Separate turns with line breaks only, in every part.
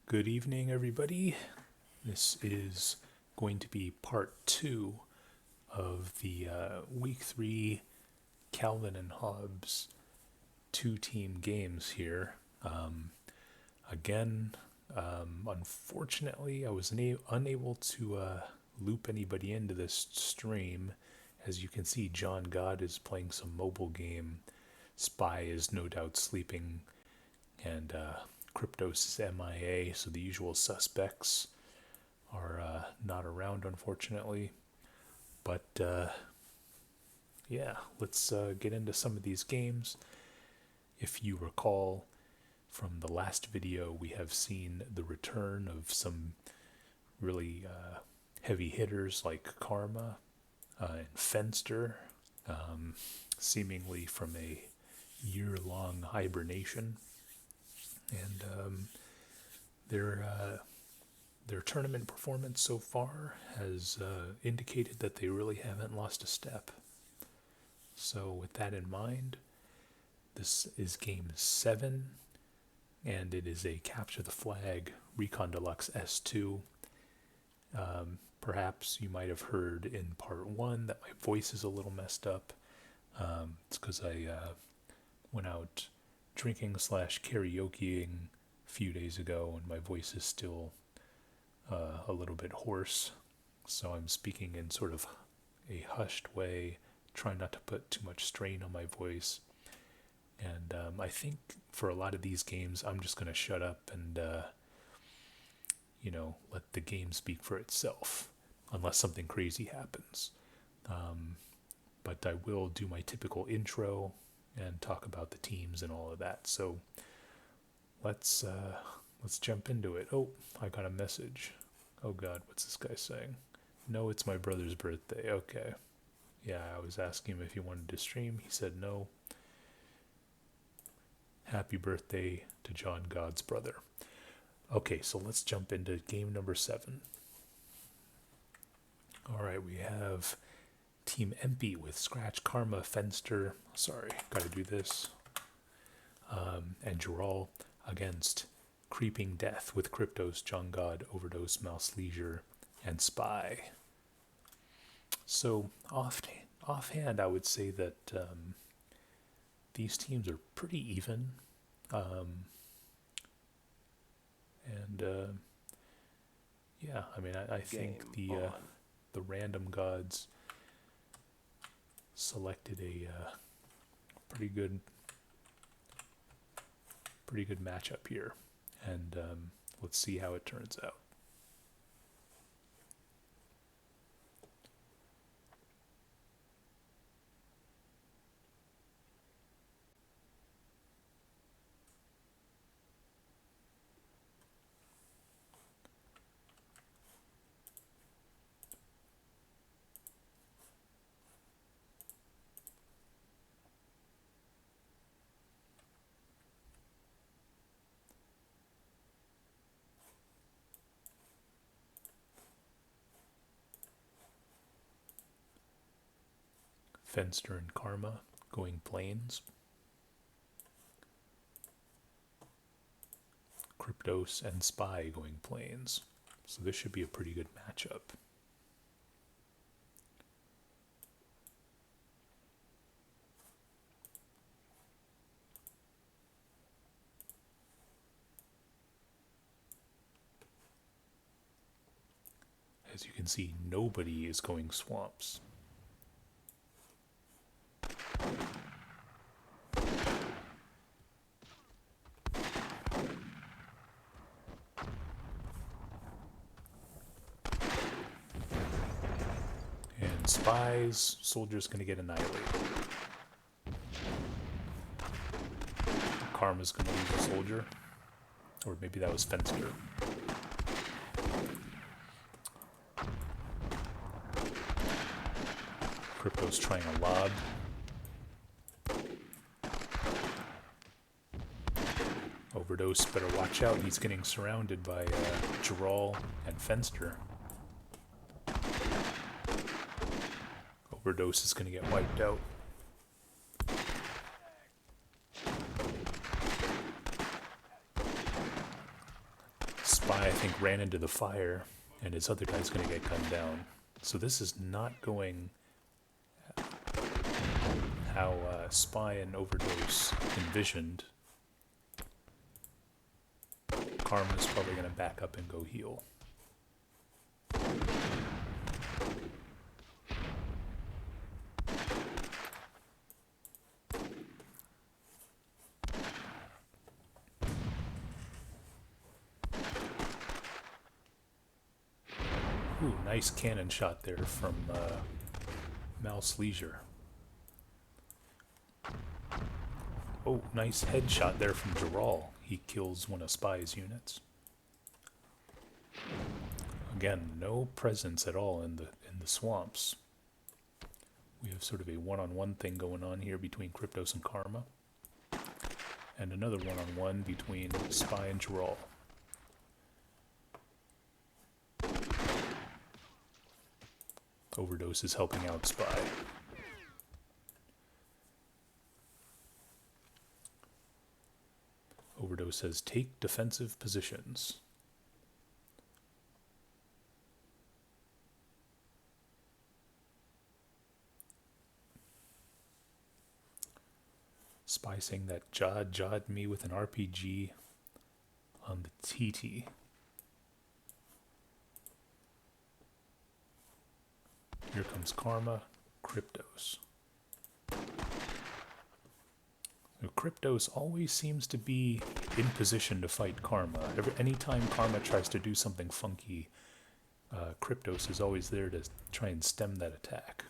Good evening, everybody. This is going to be part 2 of the Week 3 Calvin and Hobbes 2-team games here. Unfortunately, I was unable to loop anybody into this stream. As you can see, John God is playing some mobile game. Spy is no doubt sleeping, and Kryptos is MIA, so the usual suspects are not around, unfortunately. But yeah, let's get into some of these games. If you recall from the last video, we have seen the return of some really heavy hitters like Karma and Fenster, seemingly from a year-long hibernation. And their tournament performance so far has indicated that they really haven't lost a step. So with that in mind, this is game 7, and it is a capture the flag Recon Deluxe S-2. Perhaps you might have heard in part 1 that my voice is a little messed up. It's because I went out drinking/karaokeing a few days ago, and my voice is still a little bit hoarse, so I'm speaking in sort of a hushed way, trying not to put too much strain on my voice. And I think for a lot of these games, I'm just going to shut up and let the game speak for itself, unless something crazy happens. But I will do my typical intro and talk about the teams and all of that. So let's jump into it. Oh, I got a message. Oh God, what's this guy saying? No, it's my brother's birthday. Okay. Yeah, I was asking him if he wanted to stream. He said no. Happy birthday to John God's brother. Okay, so let's jump into game number 7. Alright, we have Team Empty with Scratch, Karma, Fenster. Sorry, gotta do this. And Gerald against Creeping Death with Kryptos, John God, Overdose, Mouse Leisure, and Spy. So, offhand, I would say that these teams are pretty even. Yeah, I mean, I think the random gods selected a pretty good matchup here, and let's see how it turns out. Fenster and Karma going plains. Kryptos and Spy going plains. So this should be a pretty good matchup. As you can see, nobody is going swamps. And Spy's soldier's going to get annihilated. Karma's going to lose a soldier. Or maybe that was Fenster. Crypto's trying a lob. Overdose, better watch out. He's getting surrounded by Gerald and Fenster. Overdose is going to get wiped out. Spy, I think, ran into the fire, and his other guy's going to get gunned down. So this is not going how Spy and Overdose envisioned. Karma's probably going to back up and go heal. Ooh, nice cannon shot there from Mouse Leisure. Oh, nice headshot there from Giral. He kills one of Spy's units. Again, no presence at all in the swamps. We have sort of a one-on-one thing going on here between Kryptos and Karma. And another one-on-one between Spy and Giral. Overdose is helping out Spy. Overdose says, take defensive positions. Spy saying that Jawed me with an RPG on the TT. Here comes Karma, Kryptos. Now, Kryptos always seems to be in position to fight Karma. Anytime Karma tries to do something funky, Kryptos is always there to try and stem that attack.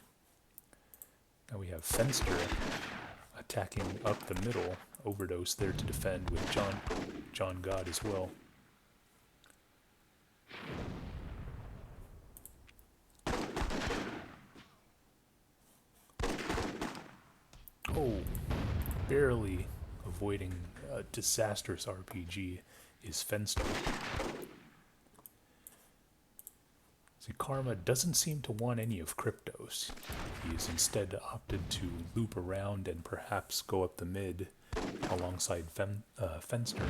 Now we have Fenster attacking up the middle, Overdose there to defend with John God as well. Oh, barely avoiding a disastrous RPG is Fenster. See, Karma doesn't seem to want any of Kryptos. He has instead opted to loop around and perhaps go up the mid alongside Fenster.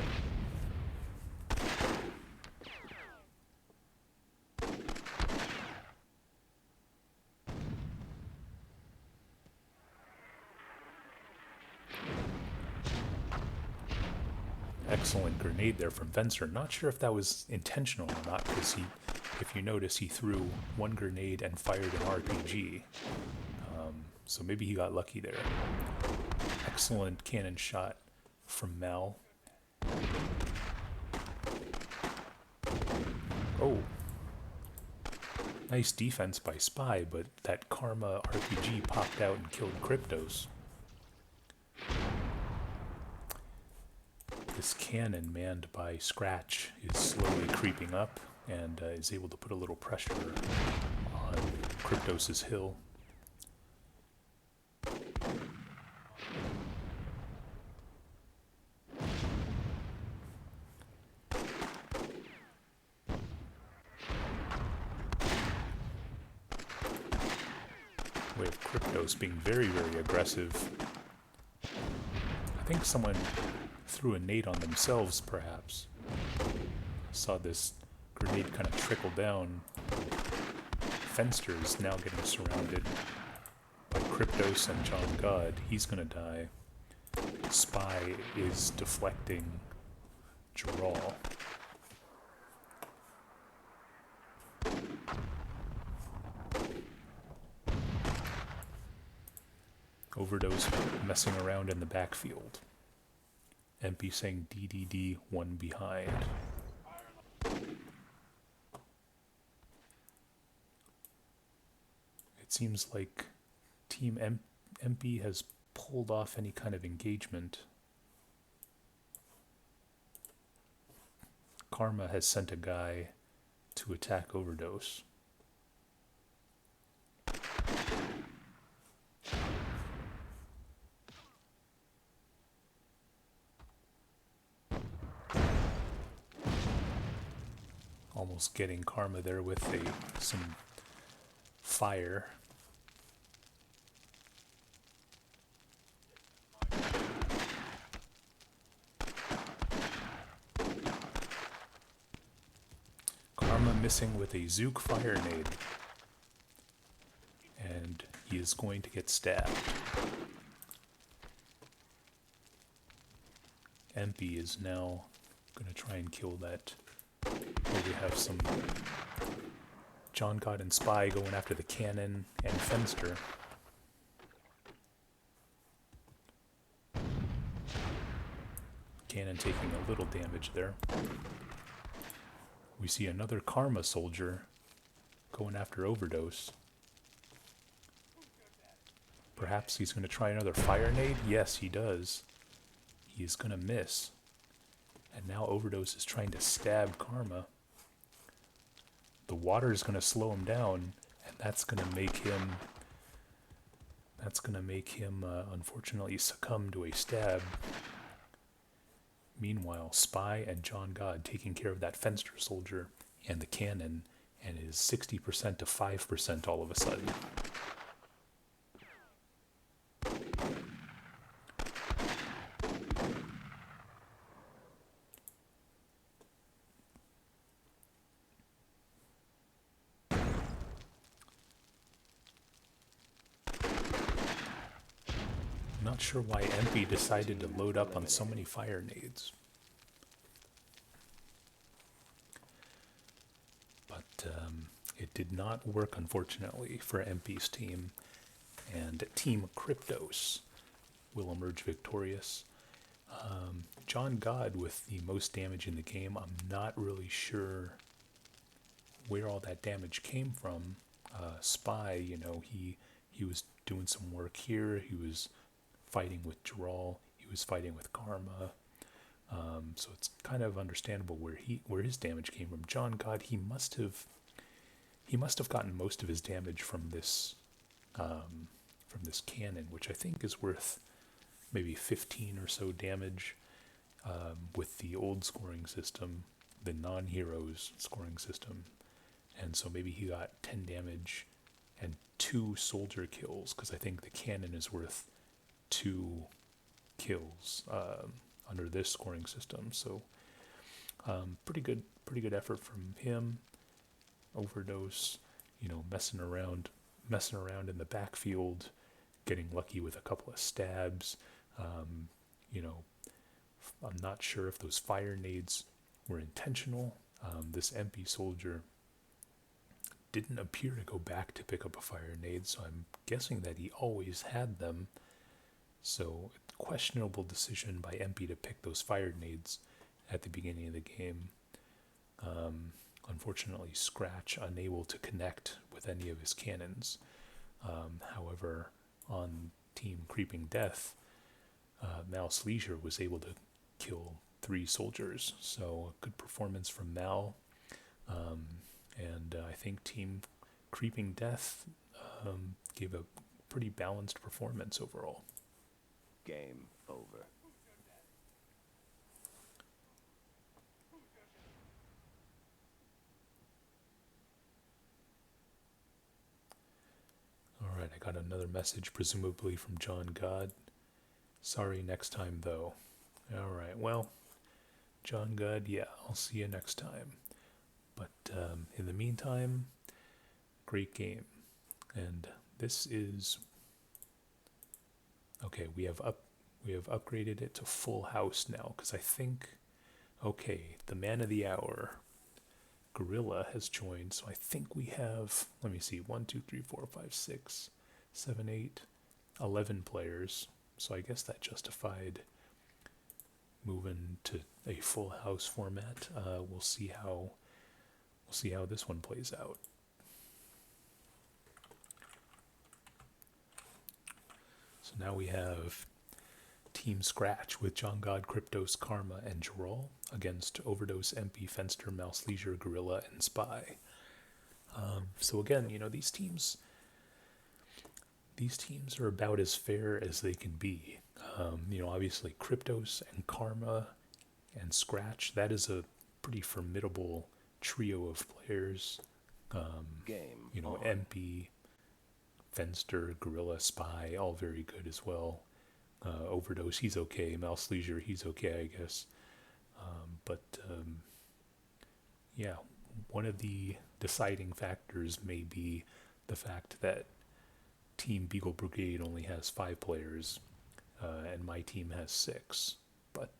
Excellent grenade there from Fenster. Not sure if that was intentional or not, because if you notice, he threw one grenade and fired an RPG. So maybe he got lucky there. Excellent cannon shot from Mal. Oh. Nice defense by Spy, but that Karma RPG popped out and killed Kryptos. This cannon manned by Scratch is slowly creeping up and is able to put a little pressure on Kryptos' hill. We have Kryptos being very, very aggressive. I think someone threw a nade on themselves, perhaps. Saw this grenade kind of trickle down. Fenster is now getting surrounded by Kryptos and John God. He's gonna die. Spy is deflecting Giral. Overdose messing around in the backfield. MP saying DDD, one behind. It seems like Team MP has pulled off any kind of engagement. Karma has sent a guy to attack Overdose. Almost getting Karma there with some fire. missing with a Zook fire nade. And he is going to get stabbed. Empy is now going to try and kill that. Here we have some John God and Spy going after the cannon and Fenster. Cannon taking a little damage there. We see another Karma soldier going after Overdose. Perhaps he's going to try another fire nade? Yes, he does. He is going to miss. And now Overdose is trying to stab Karma. The water is going to slow him down, and that's going to make him unfortunately succumb to a stab. Meanwhile, Spy and John God taking care of that Fenster soldier and the cannon, and it is 60% to 5% all of a sudden. Not sure why MP decided to load up on so many fire nades. But it did not work, unfortunately, for MP's team. And Team Kryptos will emerge victorious. John God with the most damage in the game. I'm not really sure where all that damage came from. Spy, you know, he was doing some work here. He was fighting with Geralt, he was fighting with Karma, so it's kind of understandable where his damage came from. John God, he must have gotten most of his damage from this cannon, which I think is worth maybe 15 or so damage with the old scoring system, the non-heroes scoring system, and so maybe he got 10 damage and 2 soldier kills, because I think the cannon is worth 2 kills under this scoring system. So pretty good effort from him. Overdose, you know, messing around in the backfield, getting lucky with a couple of stabs. You know, I'm not sure if those fire nades were intentional. This MP soldier didn't appear to go back to pick up a fire nade, so I'm guessing that he always had them. So, questionable decision by MP to pick those fire nades at the beginning of the game. Unfortunately, Scratch unable to connect with any of his cannons. However, on Team Creeping Death, Mal's Leisure was able to kill 3 soldiers. So, a good performance from Mal. And I think Team Creeping Death gave a pretty balanced performance overall.
Game over.
Alright, I got another message, presumably from John God. Sorry, next time though. Alright, well, John God, yeah, I'll see you next time. But in the meantime, great game. And this is... Okay, we have upgraded it to full house now, because I think, okay, the man of the hour, Gorilla, has joined, so I think we have, let me see, 1, 2, 3, 4, 5, 6, 7, 8, 11 players, so I guess that justified moving to a full house format. We'll see how this one plays out. So now we have Team Scratch with John God, Kryptos, Karma, and Geralt against Overdose, MP, Fenster, Mouse Leisure, Gorilla, and Spy. So again, you know, these teams are about as fair as they can be. You know, obviously Kryptos and Karma and Scratch, that is a pretty formidable trio of players.
Game
you know,
on.
MP, Fenster, Gorilla, Spy, all very good as well. Overdose, he's okay. Mouse Leisure, he's okay, I guess. But yeah, one of the deciding factors may be the fact that Team Beagle Brigade only has 5 players, and my team has 6. But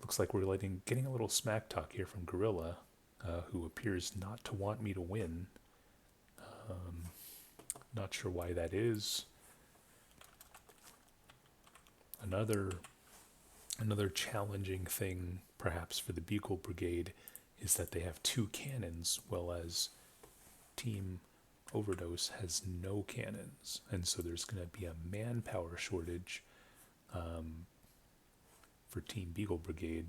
looks like we're getting a little smack talk here from Gorilla, who appears not to want me to win. Not sure why that is. Another challenging thing, perhaps, for the Beagle Brigade is that they have 2 cannons, whereas Team Overdose has no cannons, and so there's going to be a manpower shortage for Team Beagle Brigade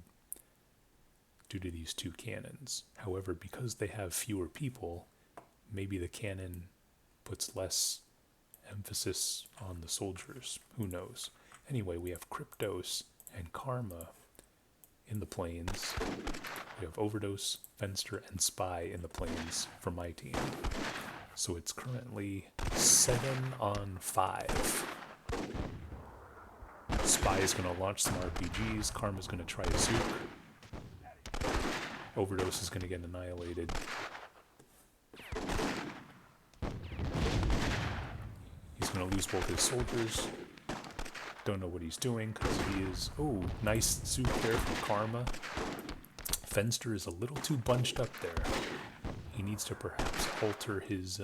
due to these 2 cannons. However, because they have fewer people, maybe the cannon puts less emphasis on the soldiers. Who knows? Anyway, we have Kryptos and Karma in the plains. We have Overdose, Fenster, and Spy in the plains for my team. So it's currently 7-on-5. Spy is going to launch some RPGs. Karma's going to try a Zook. Overdose is going to get annihilated. He's going to lose both his soldiers. Don't know what he's doing because he is... Oh, nice Zook there from Karma. Fenster is a little too bunched up there. He needs to perhaps alter his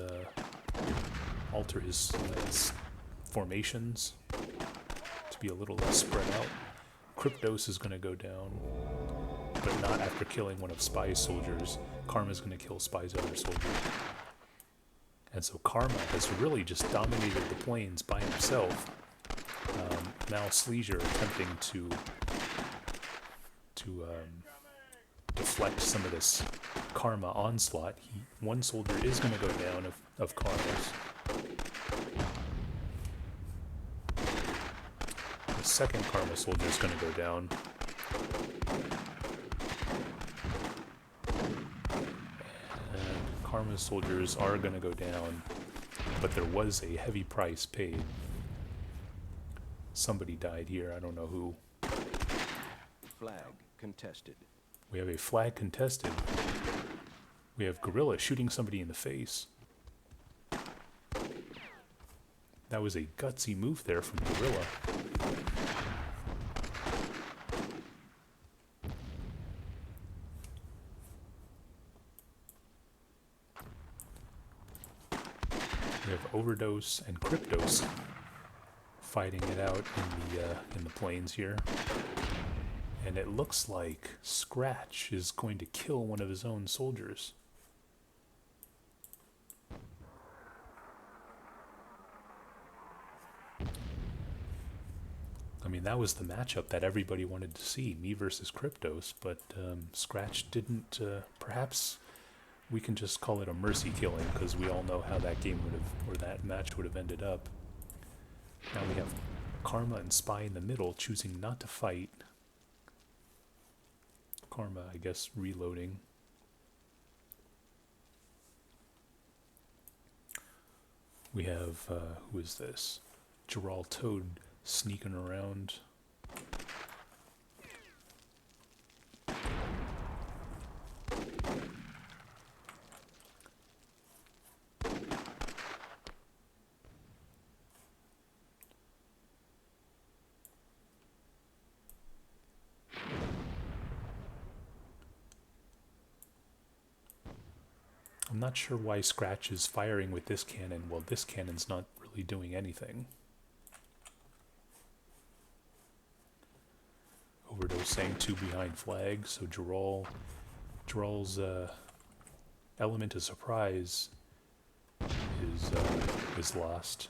formations to be a little less spread out. Kryptos is going to go down, but not after killing one of Spy's soldiers. Karma's going to kill Spy's other soldier. And so Karma has really just dominated the plains by himself. Mouse Leisure attempting to deflect some of this Karma onslaught. One soldier is going to go down of Karma's. The second Karma soldier is going to go down. And Karma's soldiers are going to go down, but there was a heavy price paid. Somebody died here, I don't know who.
Flag contested.
We have a flag contested. We have Gorilla shooting somebody in the face. That was a gutsy move there from Gorilla. We have Overdose and Kryptos fighting it out in the plains here. And it looks like Scratch is going to kill one of his own soldiers. I mean, that was the matchup that everybody wanted to see, me versus Kryptos, but Scratch didn't. Perhaps we can just call it a mercy killing, because we all know how that game would have, or that match would have ended up. Now we have Karma and Spy in the middle, choosing not to fight. Karma, I guess, reloading. We have, who is this? Gerald Toad sneaking around. I'm not sure why Scratch is firing with this cannon. Well, this cannon's not really doing anything. Overdose saying 2 behind flag, so Geral's element of surprise is lost.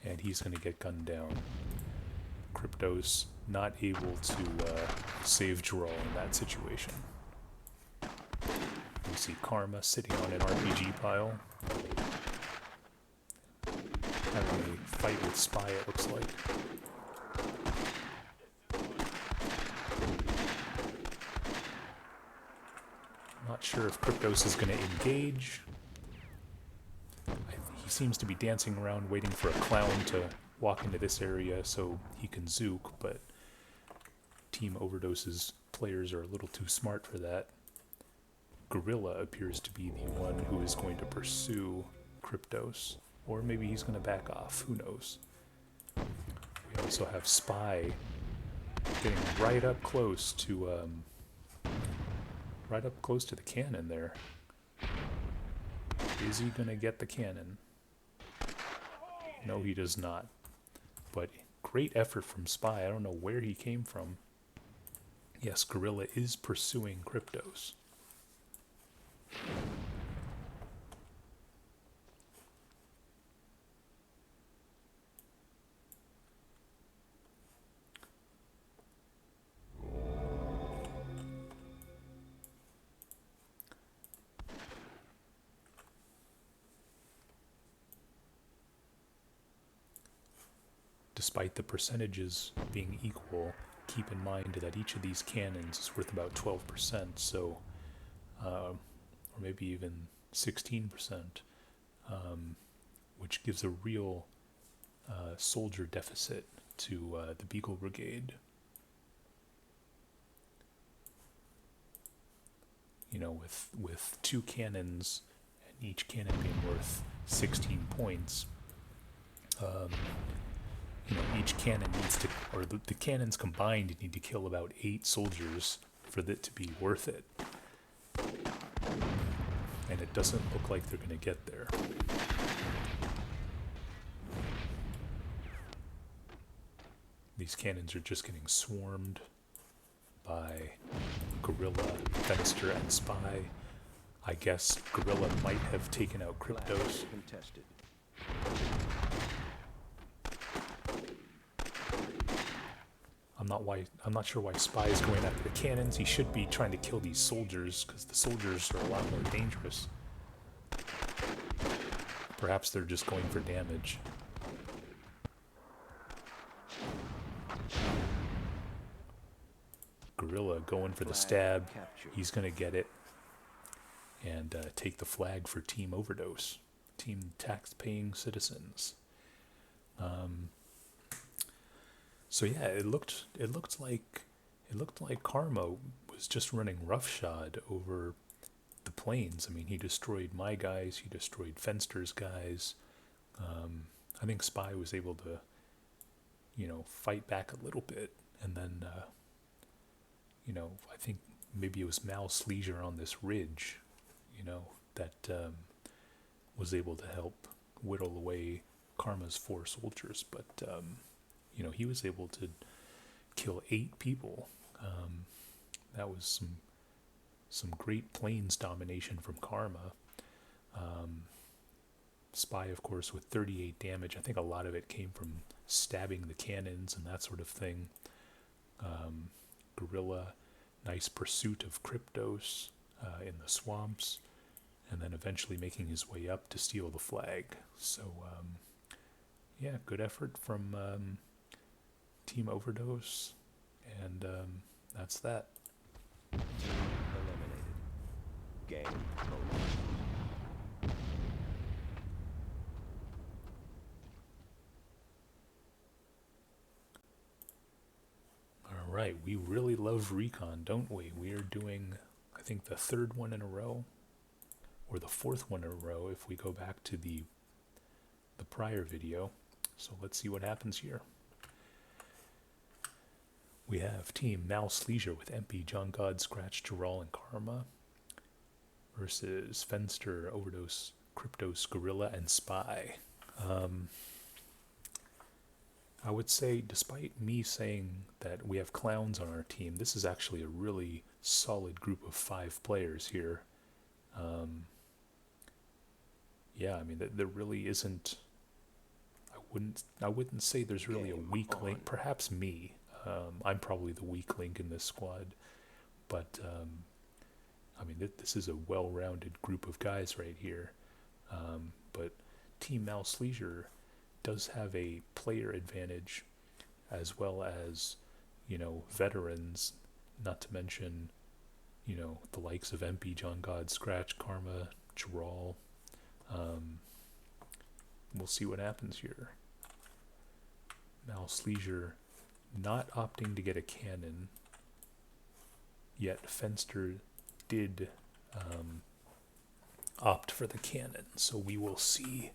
And he's going to get gunned down. Kryptos not able to save Gerald in that situation. We see Karma sitting on an RPG pile. Having a fight with Spy, it looks like. Not sure if Kryptos is going to engage. He seems to be dancing around waiting for a clown to walk into this area so he can zook, but Team Overdose's players are a little too smart for that. Gorilla appears to be the one who is going to pursue Kryptos, or maybe he's going to back off, who knows. We also have Spy getting right up close to the cannon there. Is he going to get the cannon? No, he does not. But great effort from Spy. I don't know where he came from. Yes, Gorilla is pursuing Kryptos. Despite the percentages being equal, keep in mind that each of these cannons is worth about 12%, so, or maybe even 16%, which gives a real soldier deficit to the Beagle Brigade. You know, with 2 cannons, and each cannon being worth 16 points, you know, each cannon needs to, or the cannons combined need to kill about 8 soldiers for it to be worth it. And it doesn't look like they're going to get there. These cannons are just getting swarmed by Gorilla, Fenster, and Spy. I guess Gorilla might have taken out Kryptos.
Contested.
I'm not sure why Spy is going after the cannons. He should be trying to kill these soldiers, because the soldiers are a lot more dangerous. Perhaps they're just going for damage. Gorilla going for the stab. He's going to get it. And take the flag for Team Overdose. Team Tax-Paying Citizens. So yeah, it looked like Karma was just running roughshod over the planes. I mean, he destroyed my guys, he destroyed Fenster's guys. I think Spy was able to, you know, fight back a little bit, and then, you know, I think maybe it was Mouse Leisure on this ridge, you know, that was able to help whittle away Karma's 4 soldiers, but. You know, he was able to kill 8 people. That was some great planes domination from Karma. Spy, of course, with 38 damage. I think a lot of it came from stabbing the cannons and that sort of thing. Gorilla, nice pursuit of Kryptos in the swamps, and then eventually making his way up to steal the flag. So, yeah, good effort from Team Overdose, and that's that.
Eliminated. Game over.
Alright, we really love Recon, don't we? We are doing, I think, the 3rd one in a row, or the 4th one in a row if we go back to the prior video. So let's see what happens here. We have Team Mouse Leisure with MP, John God, Scratch, Gerald, and Karma versus Fenster, Overdose, Kryptos, Gorilla, and Spy. I would say, despite me saying that we have clowns on our team, this is actually a really solid group of 5 players here. Yeah, I mean, there really isn't. I wouldn't say there's really a weak link. Perhaps me. I'm probably the weak link in this squad, but I mean, this is a well-rounded group of guys right here. But Team Mouse Leisure does have a player advantage, as well as, you know, veterans, not to mention, you know, the likes of MP, John God, Scratch, Karma, Gerald. We'll see what happens here. Mouse Leisure not opting to get a cannon, yet Fenster did opt for the cannon. So we will see.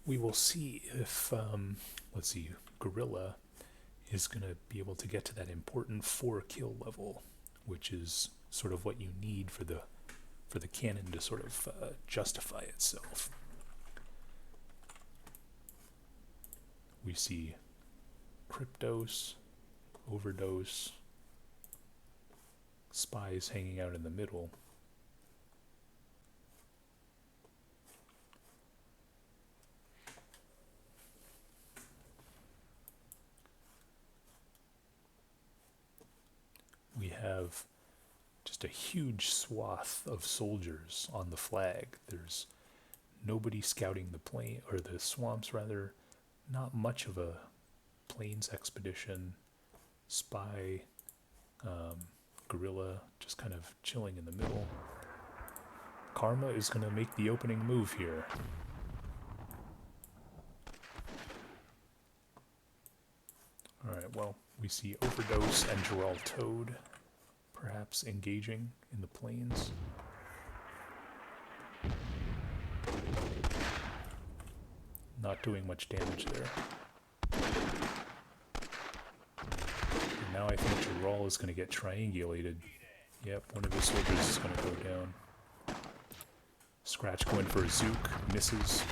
We will see if let's see, Gorilla is going to be able to get to that important 4 kill level, which is sort of what you need for the cannon to sort of justify itself. We see Cryptos, Overdose, Spies hanging out in the middle. We have just a huge swath of soldiers on the flag. There's nobody scouting the plain, or the swamps rather. Not much of a plains expedition. Spy, Guerrilla, just kind of chilling in the middle. Karma is going to make the opening move here. Alright, well, we see Overdose and Gerald Toad perhaps engaging in the plains. Not doing much damage there. And now I think Gerald is going to get triangulated. Yep, one of his soldiers is going to go down. Scratch going for a Zook, misses.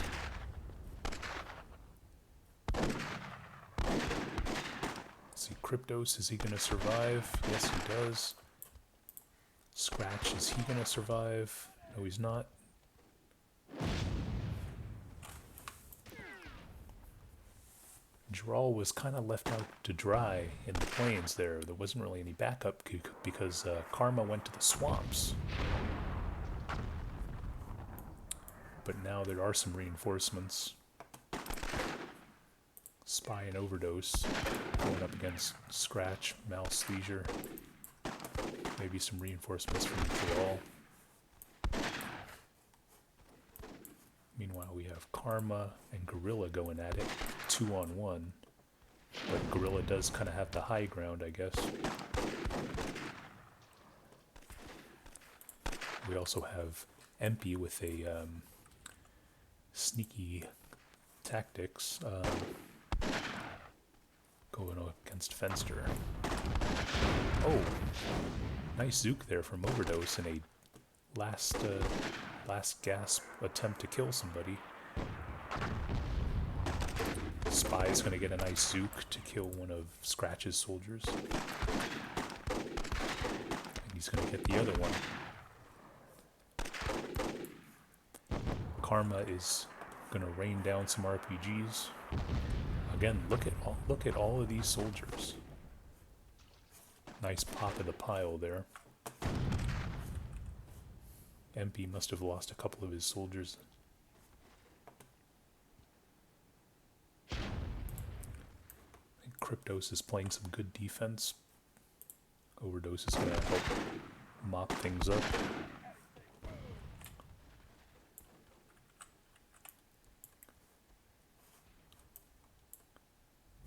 See, Cryptos, is he going to survive? Yes, he does. Scratch, is he going to survive? No, he's not. Gerald was kind of left out to dry in the plains there. There wasn't really any backup because Karma went to the swamps. But now there are some reinforcements. Spy and Overdose going up against Scratch, Mouse Leisure. Maybe some reinforcements from Gerald. Meanwhile, we have Karma and Gorilla going at it, 2-on-1. But Gorilla does kind of have the high ground, I guess. We also have Empy with a sneaky tactics going against Fenster. Oh, nice Zook there from Overdose in a last gasp attempt to kill somebody. Spy's going to get a nice Zook to kill one of Scratch's soldiers. And he's going to get the other one. Karma is going to rain down some RPGs. Again, look at all of these soldiers. Nice pop of the pile there. MP must have lost a couple of his soldiers. I think Cryptos is playing some good defense. Overdose is going to help mop things up.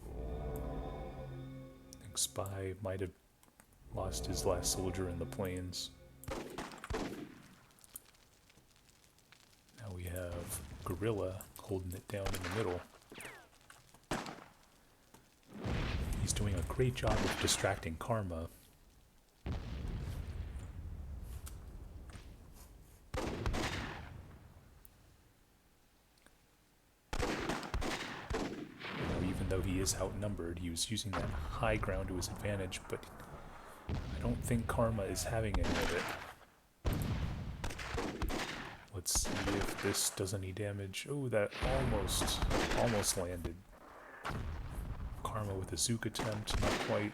I think Spy might have lost his last soldier in the plains. Now we have Gorilla holding it down in the middle. He's doing a great job of distracting Karma. Even though he is outnumbered, he was using that high ground to his advantage, but I don't think Karma is having any of it. Let's see if this does any damage. Oh, that almost landed. Karma with a Zook attempt, not quite.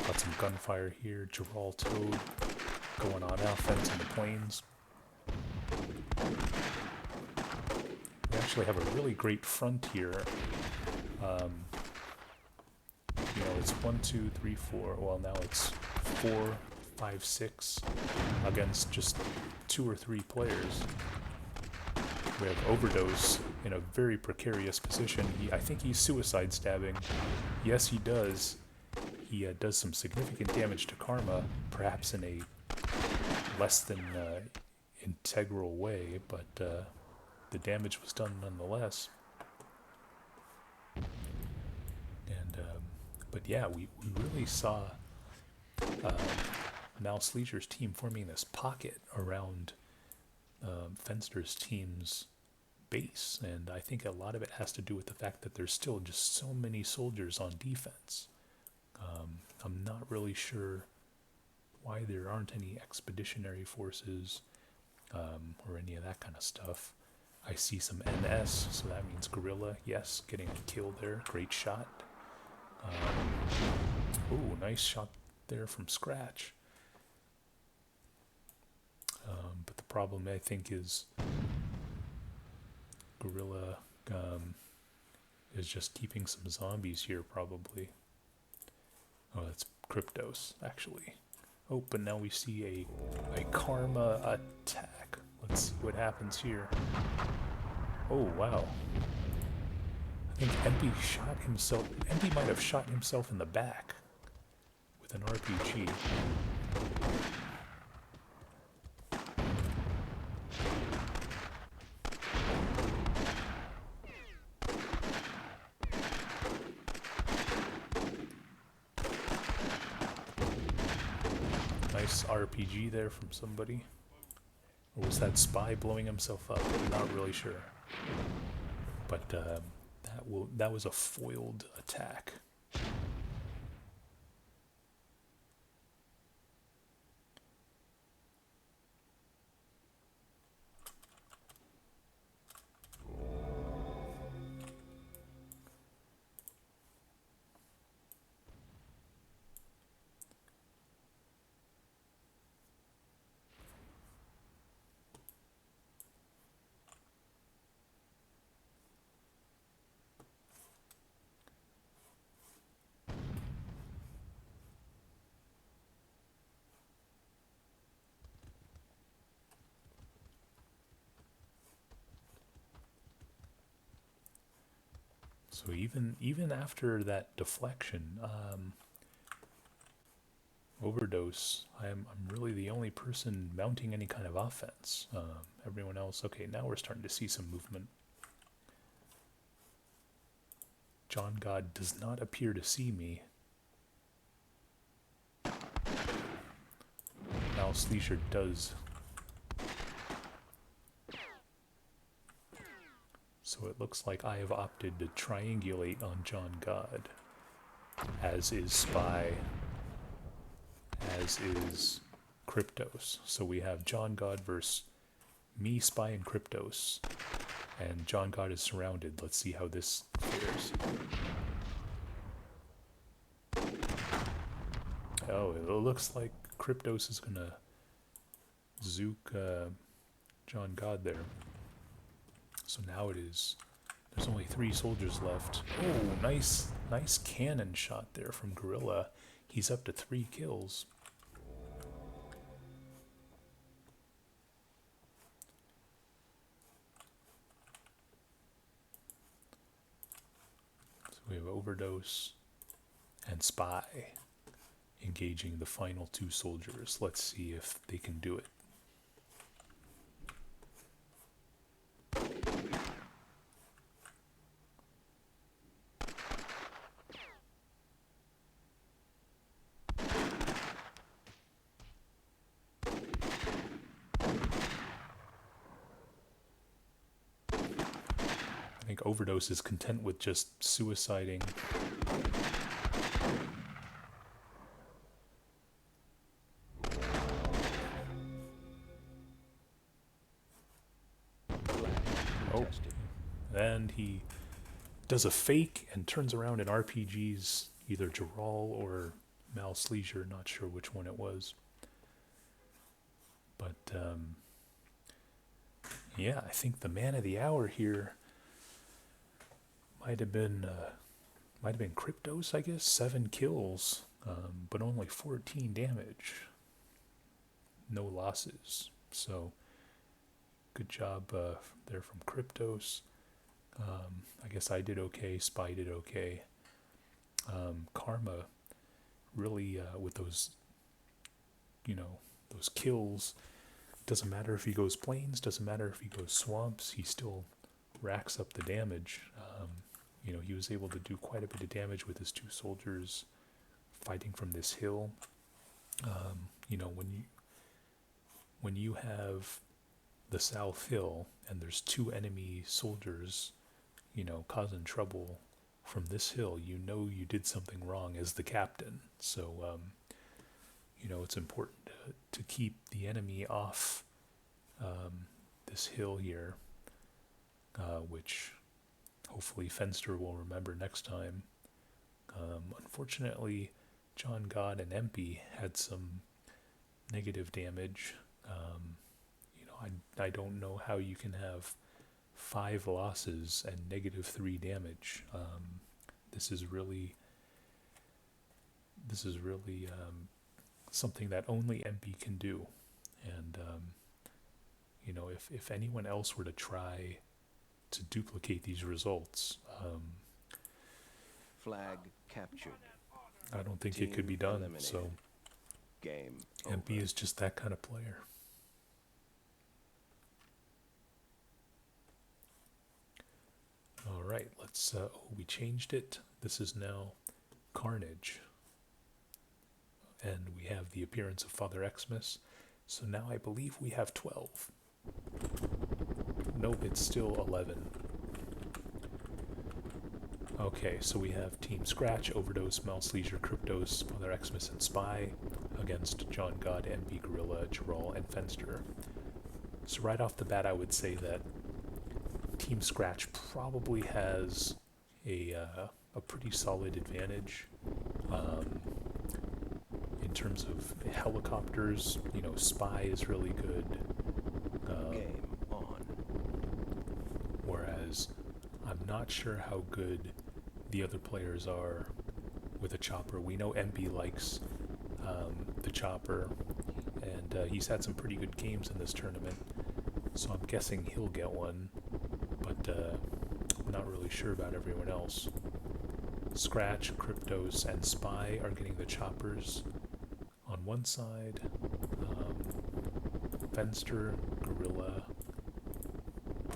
Got some gunfire here. Gerald Toad going on offense in the plains. We actually have a really great front here. You know, it's 1, 2, 3, 4. Well, now it's 4, 5-6 against just 2 or 3 players. We have Overdose in a very precarious position. I think he's suicide stabbing. Yes, he does. He does some significant damage to Karma, perhaps in a less than integral way, but the damage was done nonetheless. And but yeah, we really saw Mouse Leisure's team forming this pocket around Fenster's team's base, and I think a lot of it has to do with the fact that there's still just so many soldiers on defense. I'm not really sure why there aren't any expeditionary forces or any of that kind of stuff. I see some NS, so that means guerrilla. Yes, getting a kill there. Great shot. Oh, nice shot there from scratch. But the problem, I think, is guerrilla is just keeping some zombies here, probably. Oh, that's Kryptos, actually. Oh, but now we see a Karma attack. Let's see what happens here. Oh, wow. I think Empy shot himself. Empy might have shot himself in the back with an RPG. Nice RPG there from somebody. Or was that Spy blowing himself up? I'm not really sure. But that was a foiled attack. So even after that deflection, Overdose, I'm really the only person mounting any kind of offense. Everyone else, okay, now we're starting to see some movement. John God does not appear to see me. Mouse Leisure does. So it looks like I have opted to triangulate on John God, as is Spy, as is Kryptos. So we have John God versus me, Spy, and Kryptos. And John God is surrounded. Let's see how this fares. Oh, it looks like Kryptos is going to zook John God there. So now it is, there's only 3 soldiers left. Oh, nice cannon shot there from Guerrilla. He's up to 3 kills. So we have Overdose and Spy engaging the final 2 soldiers. Let's see if they can do it. I think Overdose is content with just suiciding. Oh, and he does a fake and turns around and RPGs either Gerald or Mouse Leisure, not sure which one it was. But yeah, I think the man of the hour here might have been Kryptos, I guess. 7 kills, but only 14 damage. no losses. So good job there from Kryptos. I guess I did okay. Spy did okay. Karma really with those, those kills. Doesn't matter if he goes plains. Doesn't matter if he goes swamps. He still racks up the damage. He was able to do quite a bit of damage with his 2 soldiers fighting from this hill. When you have the South Hill and there's 2 enemy soldiers, causing trouble from this hill, you did something wrong as the captain. So, it's important to keep the enemy off this hill here, which hopefully Fenster will remember next time. Unfortunately, John God and Empey had some negative damage. I don't know how you can have 5 losses and -3 damage. This is really something that only Empey can do. And if anyone else were to try to duplicate these results,
flag captured.
I don't think
Team
it could be done.
eliminated.
So
Game
Empey
over.
is just that kind of player. All right, let's. We changed it. This is now Carnage, and we have the appearance of Father Xmas. So now I believe we have 12. Nope, it's still 11. Okay, so we have Team Scratch, Overdose, Mouse Leisure, Kryptos, Father Xmas, and Spy against John God, Empey, Gorilla, Geralt, and Fenster. So right off the bat, I would say that Team Scratch probably has a pretty solid advantage in terms of helicopters. Spy is really good.
Game on.
Whereas I'm not sure how good the other players are with a chopper. We know Empey likes the chopper, and he's had some pretty good games in this tournament, so I'm guessing he'll get one, but I'm not really sure about everyone else. Scratch, Kryptos, and Spy are getting the choppers on one side. Fenster, Gorilla,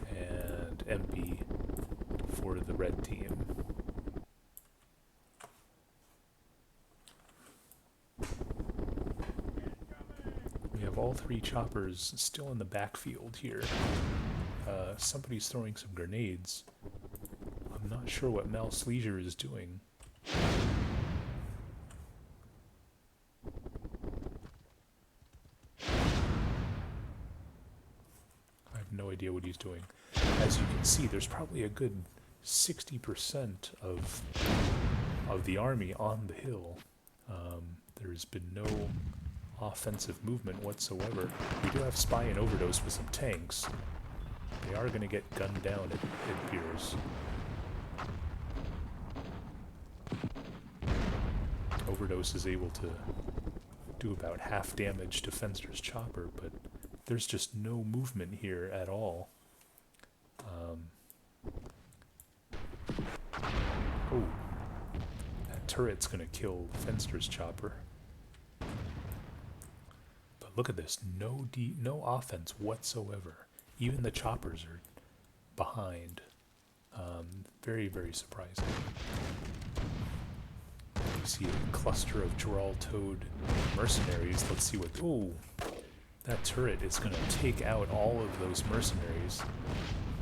and Empey for the red team. We have all 3 choppers still in the backfield here. Somebody's throwing some grenades. I'm not sure what Mouse Leisure is doing. I have no idea what he's doing. As you can see, there's probably a good 60% of the army on the hill. There's been no offensive movement whatsoever. We do have Spy and Overdose with some tanks. They are going to get gunned down, it appears. Overdose is able to do about half damage to Fenster's chopper, but there's just no movement here at all. Oh, that turret's going to kill Fenster's chopper. But look at this, no offense whatsoever. Even the choppers are behind. Very, very surprising. We see a cluster of Geralt-Toad mercenaries. Let's see what... Oh, that turret is going to take out all of those mercenaries.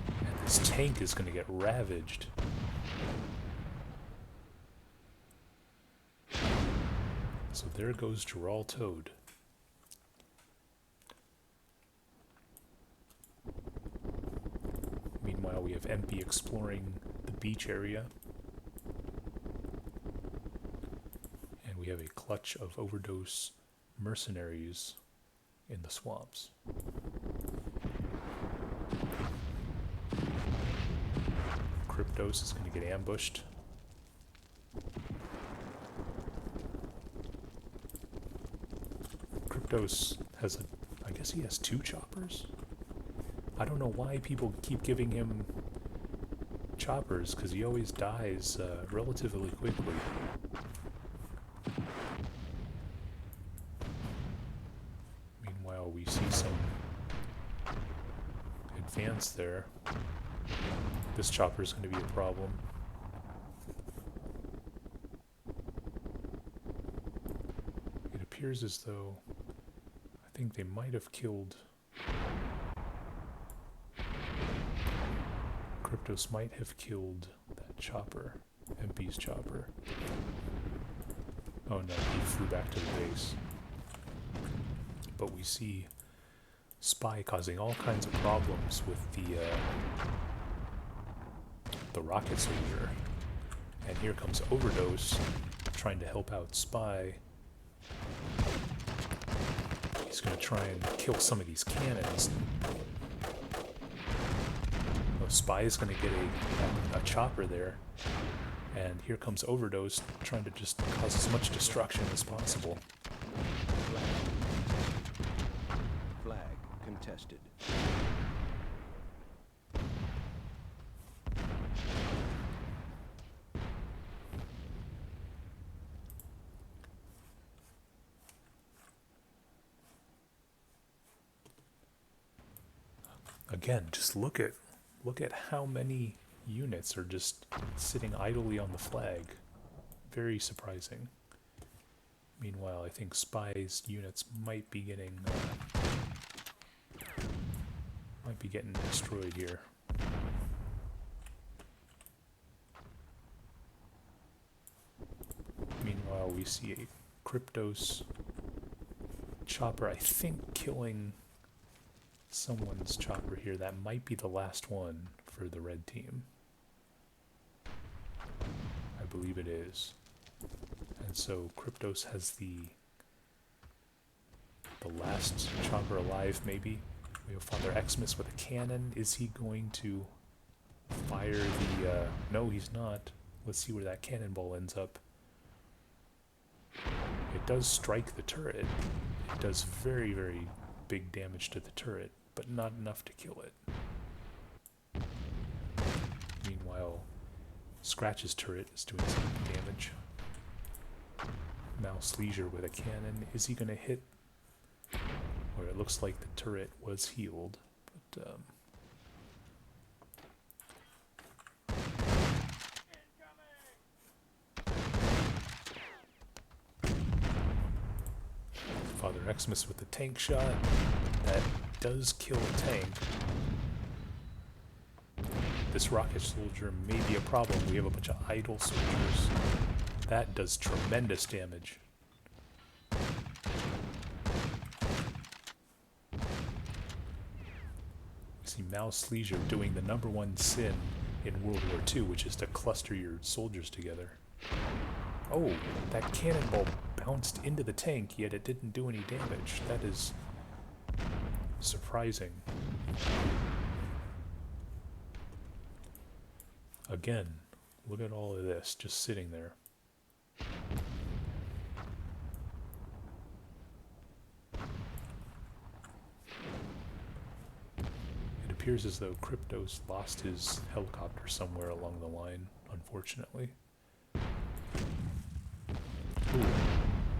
And this tank is going to get ravaged. So there goes Geralt-Toad. Meanwhile, we have Empey exploring the beach area. And we have a clutch of Overdose mercenaries in the swamps. Kryptos is going to get ambushed. Kryptos has a guess he has 2 choppers? I don't know why people keep giving him choppers, because he always dies relatively quickly. Meanwhile, we see some advance there. This chopper is going to be a problem. It appears as though I think they might have killed... Kryptos might have killed that chopper, MP's chopper. Oh no, he flew back to the base. But we see Spy causing all kinds of problems with the rocket soldier. And here comes Overdose trying to help out Spy. He's going to try and kill some of these cannons. Spy is going to get a chopper there, and here comes Overdose trying to just cause as much destruction as possible.
Flag contested.
Again, just look at how many units are just sitting idly on the flag. Very surprising. Meanwhile, I think Spy's units might be getting destroyed here. Meanwhile, we see a Kryptos chopper, I think, killing someone's chopper here. That might be the last one for the red team. I believe it is. And so Kryptos has the last chopper alive, maybe. We have Father Xmas with a cannon. Is he going to fire the... no, he's not. Let's see where that cannonball ends up. It does strike the turret. It does very, very big damage to the turret, but not enough to kill it. Meanwhile, Scratch's turret is doing some damage. Mouse Leisure with a cannon. Is he going to hit? Or it looks like the turret was healed, but Father Xmas with the tank shot. That does kill a tank. This rocket soldier may be a problem. We have a bunch of idle soldiers. That does tremendous damage. We see Mouse Leisure doing the #1 sin in World War II, which is to cluster your soldiers together. Oh, that cannonball bounced into the tank, yet it didn't do any damage. That is surprising. Again, look at all of this just sitting there. It appears as though Kryptos lost his helicopter somewhere along the line, unfortunately. Ooh,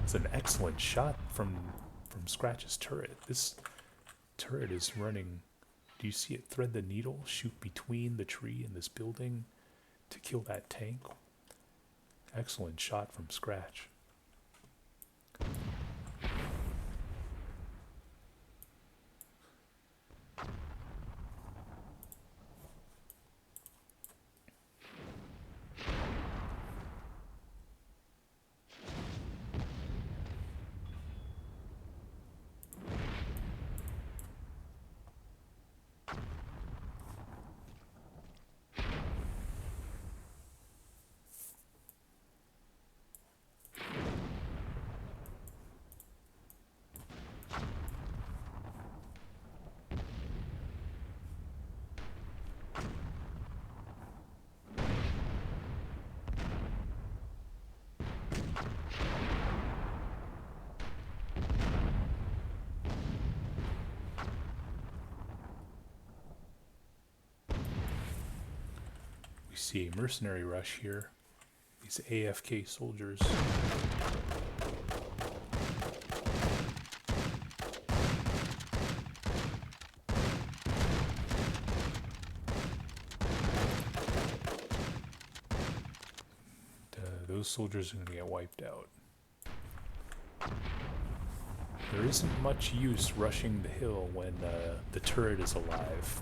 it's an excellent shot from Scratch's turret. This turret is running. Do you see it thread the needle, shoot between the tree and this building to kill that tank? Excellent shot from Scratch. see a mercenary rush here. These AFK soldiers. Those soldiers are going to get wiped out. There isn't much use rushing the hill when the turret is alive.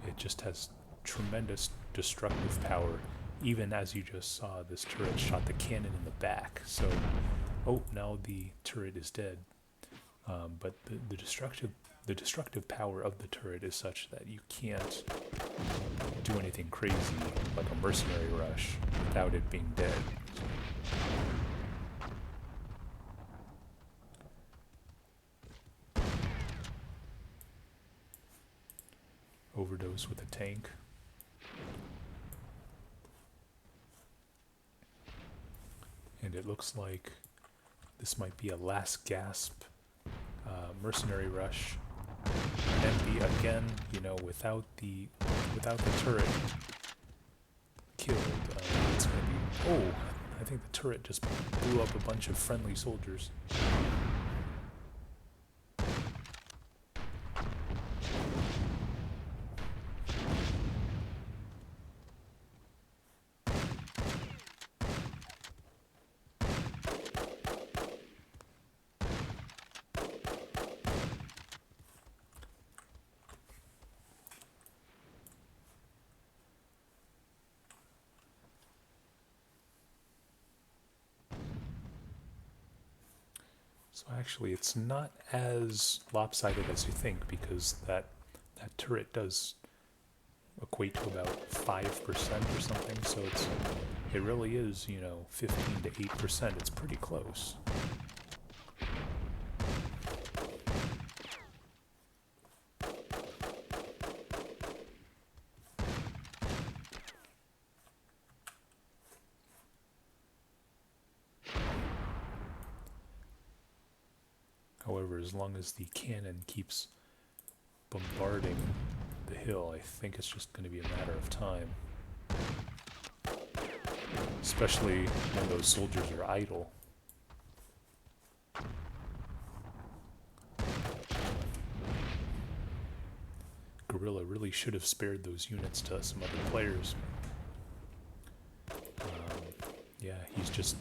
It just has tremendous destructive power. Even as you just saw, this turret shot the cannon in the back. So, oh, now the turret is dead. But the destructive power of the turret is such that you can't do anything crazy like a mercenary rush without it being dead. Overdose with a tank. And it looks like this might be a last gasp mercenary rush. And again, you know, without the turret killed, it's gonna be. Oh, I think the turret just blew up a bunch of friendly soldiers. So actually, it's not as lopsided as you think, because that turret does equate to about 5% or something. So it really is, you know, 15 to 8%. It's pretty close. However, as long as the cannon keeps bombarding the hill, I think it's just going to be a matter of time. Especially when those soldiers are idle. Guerrilla really should have spared those units to some other players. Yeah, he's just...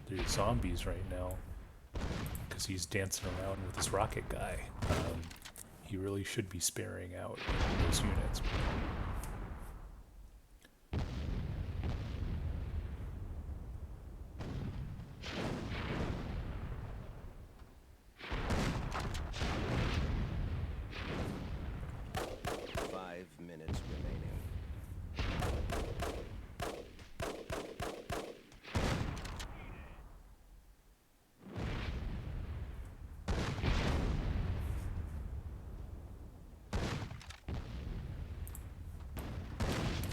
There's zombies right now. Because he's dancing around with this rocket guy. He really should be sparing out those units.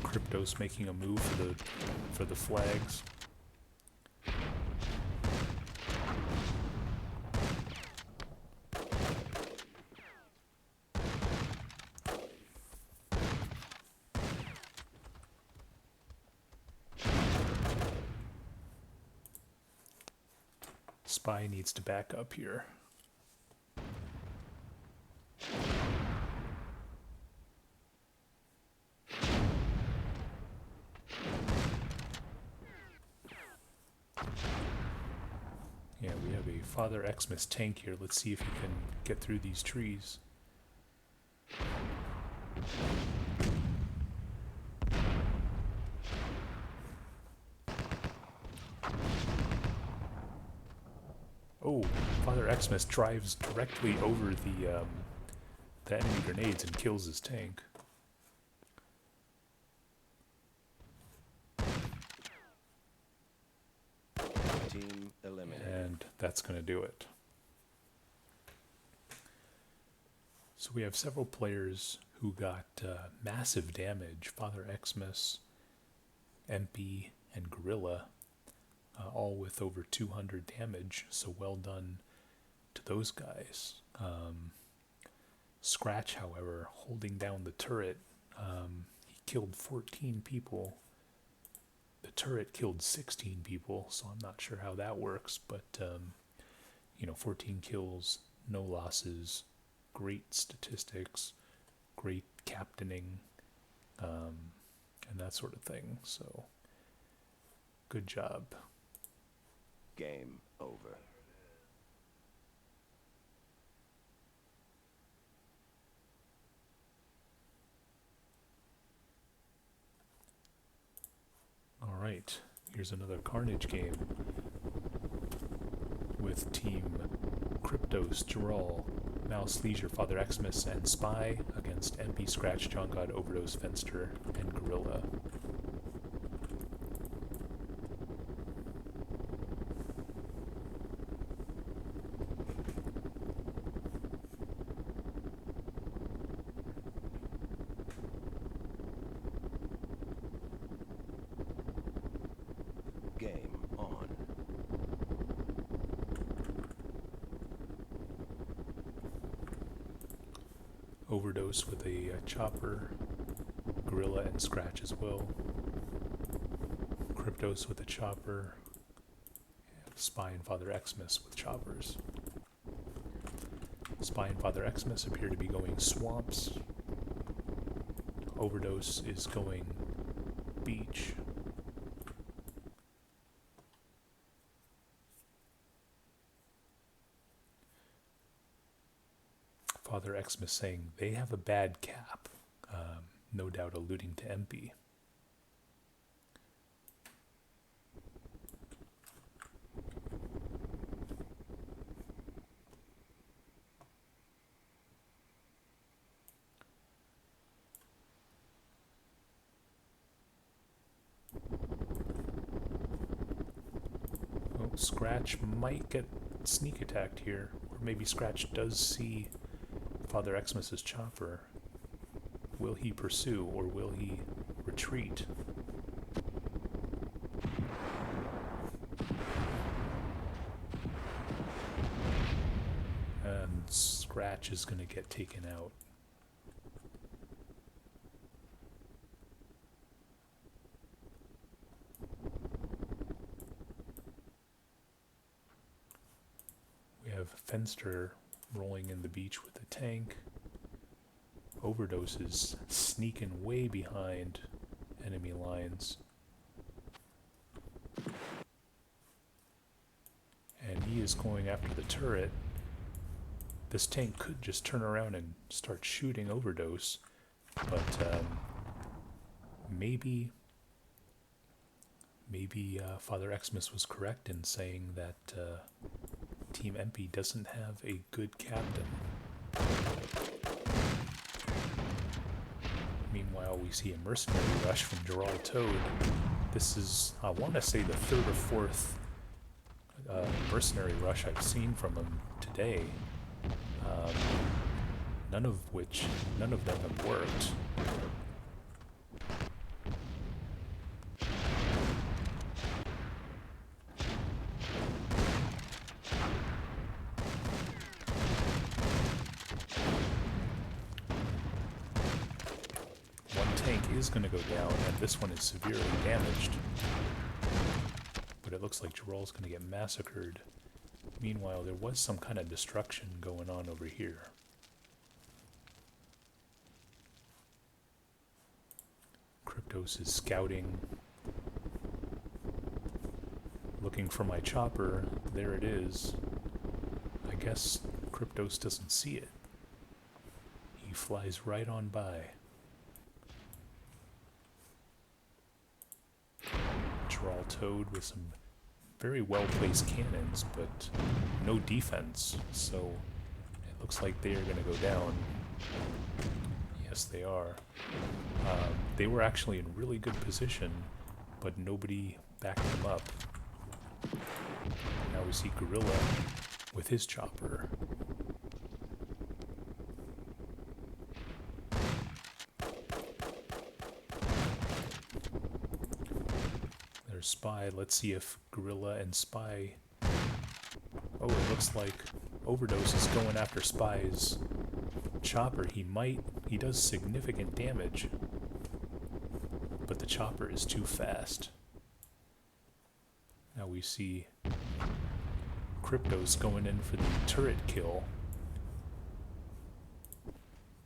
Crypto's making a move for the flags. Spy needs to back up here. Yeah, we have a Father Xmas tank here. Let's see if he can get through these trees. Oh, Father Xmas drives directly over the enemy grenades and kills his tank.
Team eliminated.
And that's going to do it. So we have several players who got massive damage. Father Xmas, MP, and Guerrilla, all with over 200 damage. So well done to those guys. Scratch, however, holding down the turret, he killed 14 people The turret killed 16 people, so I'm not sure how that works, but 14 kills, no losses, great statistics, great captaining, and that sort of thing. So, good job.
Game over.
Alright, here's another Carnage game with Team Kryptos, Geralt, Mouse, Leisure, Father Xmas, and Spy against MP, Scratch, John God, Overdose, Fenster, and Gorilla.
Game on.
Overdose with a chopper, Gorilla and Scratch as well. Kryptos with a chopper, Spy and Father Xmas with choppers. Spy and Father Xmas appear to be going swamps. Overdose is going beach. Father Xmas saying they have a bad cap, no doubt alluding to MP. Oh, Scratch might get sneak attacked here, or maybe Scratch does see Father Xmas's chopper. Will he pursue or will he retreat? And Scratch is going to get taken out. We have Fenster rolling in the beach with a tank. Overdose is sneaking way behind enemy lines. And he is going after the turret. This tank could just turn around and start shooting Overdose, but maybe Father Xmas was correct in saying that Team MP doesn't have a good captain. Meanwhile, we see a mercenary rush from Geralt Toad. This is, I want to say, the third or fourth mercenary rush I've seen from him today. None of them have worked. Is going to go down, and this one is severely damaged. But it looks like Geralt's going to get massacred. Meanwhile, there was some kind of destruction going on over here. Kryptos is scouting, looking for my chopper. There it is. I guess Kryptos doesn't see it. He flies right on by. Geralt Toad with some very well-placed cannons, but no defense, so it looks like they are going to go down. Yes, they are. They were actually in really good position, but nobody backed them up. Now we see Gorilla with his chopper. Spy. Let's see if Gorilla and Spy... Oh, it looks like Overdose is going after Spy's chopper. He does significant damage, but the chopper is too fast. we see Cryptos going in for the turret kill,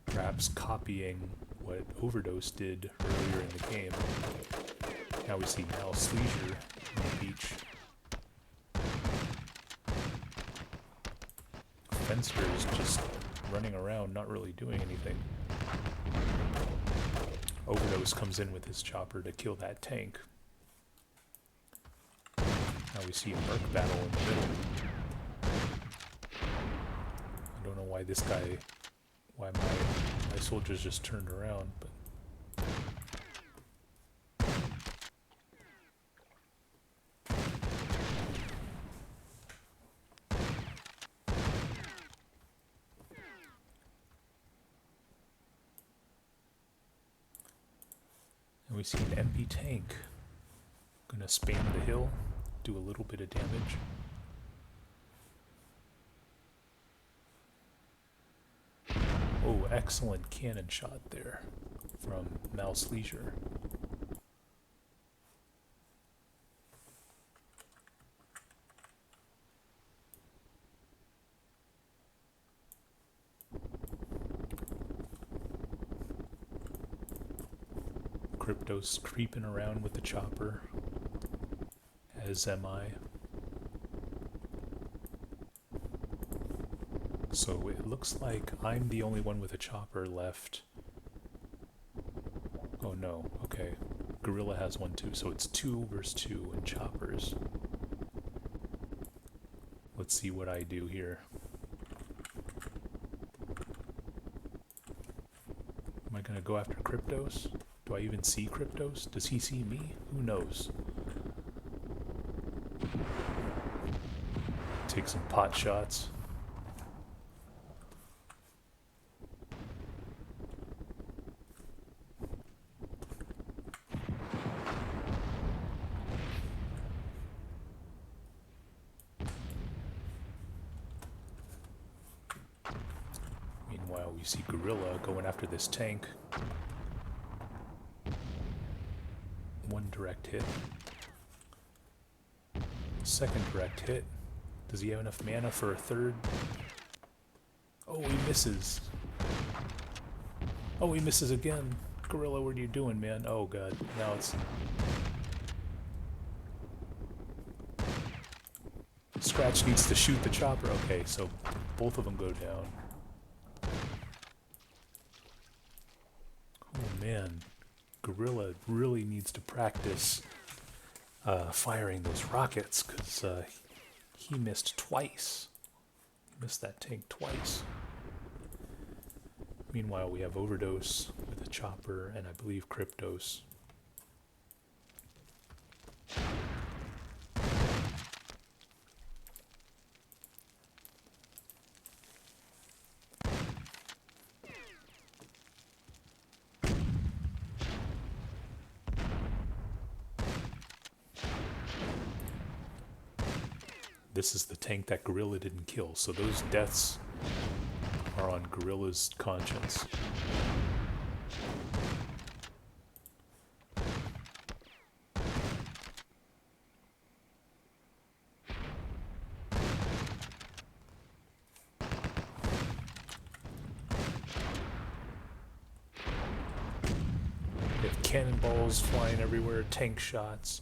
perhaps copying what Overdose did earlier in the game. Now we see Mouse Leisure on the beach. Fenster is just running around, not really doing anything. Overdose comes in with his chopper to kill that tank. Now we see a Merc battle in the middle. I don't know why this guy, why my soldiers just turned around, but and we see an empty tank. Gonna spam the hill, do a little bit of damage. Oh, excellent cannon shot there from Mouse Leisure. Cryptos creeping around with the chopper, as am I. So it looks like I'm the only one with a chopper left. Oh no, okay. Gorilla has one too, so it's 2 versus 2 in choppers. Let's see what I do here. Am I gonna go after Cryptos? Do I even see Cryptos? Does he see me? Who knows? Take some pot shots. Meanwhile, we see Gorilla going after this tank. One direct hit. Second direct hit. Does he have enough mana for a third? Oh, he misses. Oh, he misses again. Gorilla, what are you doing, man? Oh god, now it's... Scratch needs to shoot the chopper. Okay, so both of them go down. Oh man, Gorilla really needs to practice firing those rockets, because he missed twice. He missed that tank twice. Meanwhile, we have Overdose with a chopper, and I believe Cryptos. This is the tank that Gorilla didn't kill, so those deaths are on Gorilla's conscience. We have cannonballs flying everywhere, tank shots.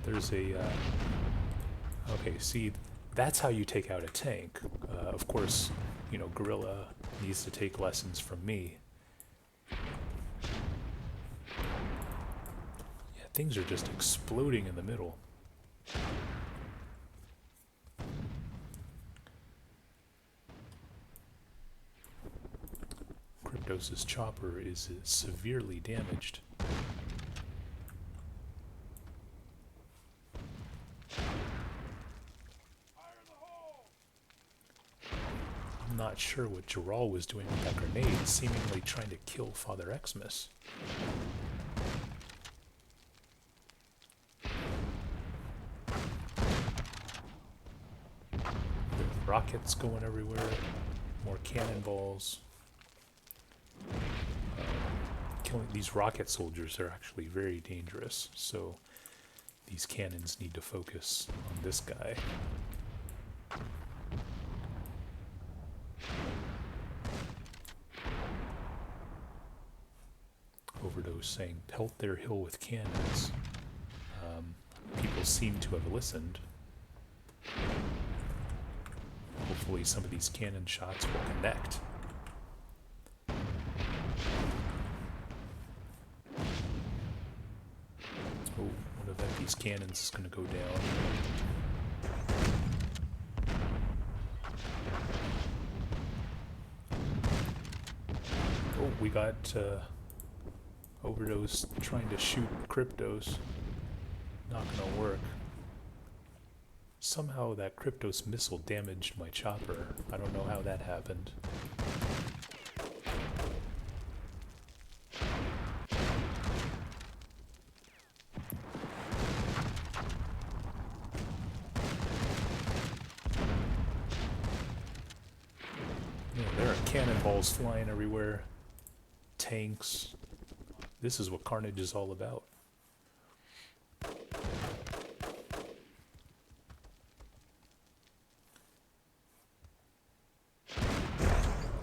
There's a... Okay, see, that's how you take out a tank. Of course, you know, Gorilla needs to take lessons from me. Yeah, things are just exploding in the middle. Cryptos' chopper is severely damaged. I'm not sure what Geralt was doing with that grenade, seemingly trying to kill Father Xmas. There's rockets going everywhere, more cannonballs. Killing these rocket soldiers are actually very dangerous, so these cannons need to focus on this guy. Overdose saying, pelt their hill with cannons. People seem to have listened. Hopefully some of these cannon shots will connect. Oh, one of these cannons is going to go down. Oh, we got Overdose trying to shoot Cryptos. Not gonna work. Somehow that Cryptos missile damaged my chopper. I don't know how that happened. Yeah, there are cannonballs flying everywhere. Tanks. This is what Carnage is all about.